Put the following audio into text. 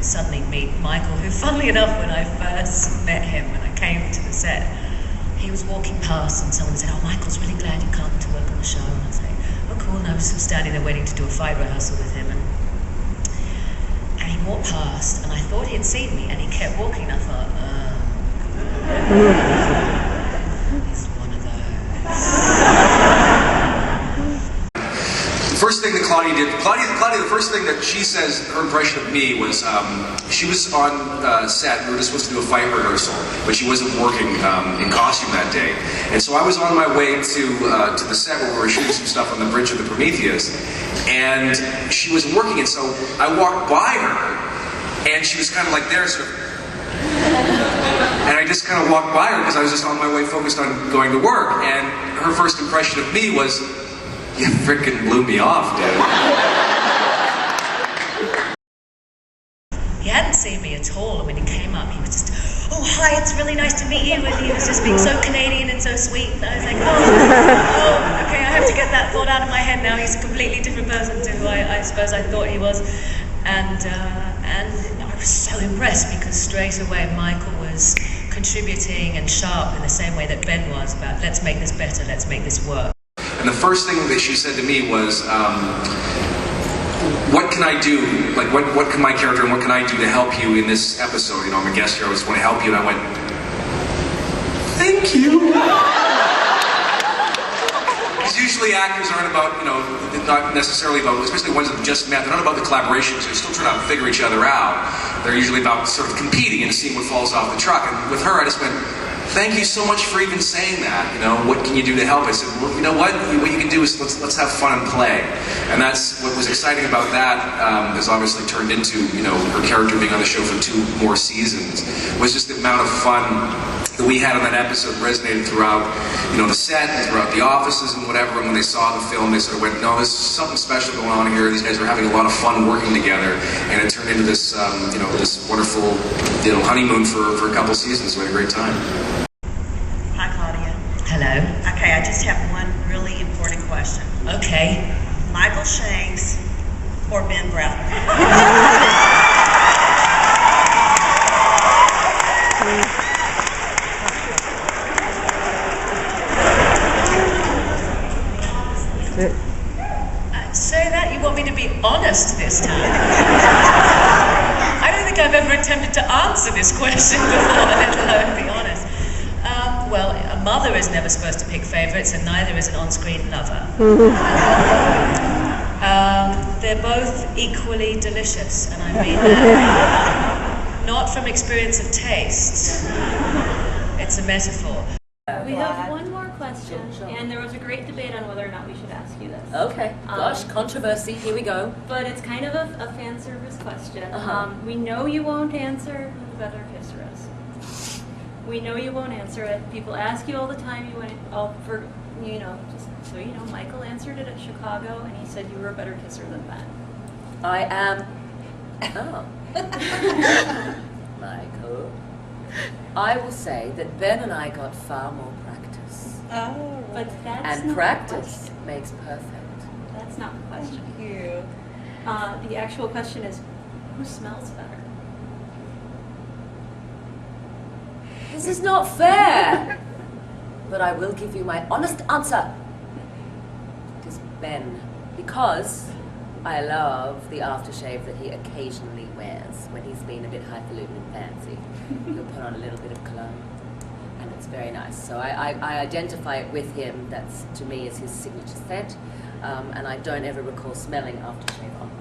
suddenly meet Michael, who, funnily enough, when I first met him, when I came to the set, he was walking past and someone said, "Oh, Michael's really glad you come to work on the show." And I was like, "Oh, cool." And I was standing there waiting to do a fight rehearsal with him. And he walked past, and I thought he had seen me, and he kept walking. And I thought, he's one of those. First thing that Claudia did, Claudia, the first thing that she says, her impression of me was, she was on set, we were just supposed to do a fight rehearsal, but she wasn't working in costume that day. And so I was on my way to the set where we were shooting some stuff on the bridge of the Prometheus, and she wasn't working, and so I walked by her, and she was kind of like there, sort of, and I just kind of walked by her because I was just on my way focused on going to work, and her first impression of me was, "You frickin' blew me off, dude." He hadn't seen me at all, and when he came up, he was just, "Oh, hi, it's really nice to meet you," and he was just being so Canadian and so sweet, and I was like, oh, okay, I have to get that thought out of my head now. He's a completely different person to who I suppose I thought he was, and I was so impressed because straight away Michael was contributing and sharp in the same way that Ben was about, let's make this better, let's make this work. And the first thing that she said to me was, "What can I do? Like, what can my character and what can I do to help you in this episode? You know, I'm a guest here, I just want to help you." And I went, "Thank you." Because usually actors aren't about, you know, not necessarily about, especially ones that have just met, they're not about the collaborations, they're still trying to figure each other out. They're usually about sort of competing and seeing what falls off the truck. And with her, I just went, "Thank you so much for even saying that. You know, what can you do to help?" I said, "Well, you know what? What you can do is let's have fun and play." And that's what was exciting about that. Has obviously turned into, you know, her character being on the show for 2 more seasons. Was just the amount of fun that we had on that episode resonated throughout, you know, the set and throughout the offices and whatever. And when they saw the film, they sort of went, "No, there's something special going on here. These guys are having a lot of fun working together." And it turned into this, you know, this wonderful, you know, honeymoon for a couple seasons. We had a great time. Hi, Claudia. Hello. Okay, I just have one really important question. Okay. Michael Shanks or Ben Brown? Say that? You want me to be honest this time? I don't think I've ever attempted to answer this question before, let alone be honest. Well, a mother is never supposed to pick favourites, and neither is an on-screen lover. They're both equally delicious, and I mean that. Not from experience of taste. It's a metaphor. We have one more question, and there was a great debate on whether or not we should ask you this. Okay, gosh, controversy, here we go. But it's kind of a fan service question. We know you won't answer who the better kisser is. We know you won't answer it. People ask you all the time. You went, for, you know, just so you know, Michael answered it at Chicago, and he said you were a better kisser than Ben. I am. Oh. Michael. I will say that Ben and I got far more practice. Oh, but that's and not practice makes perfect. That's not the question. Thank you. The actual question is, who smells better? This is not fair. But I will give you my honest answer. It is Ben. Because I love the aftershave that he occasionally wears when he's been a bit highfalutin and fancy. He'll put on a little bit of cologne, and it's very nice. So I identify it with him. That's, to me, is his signature scent, and I don't ever recall smelling aftershave on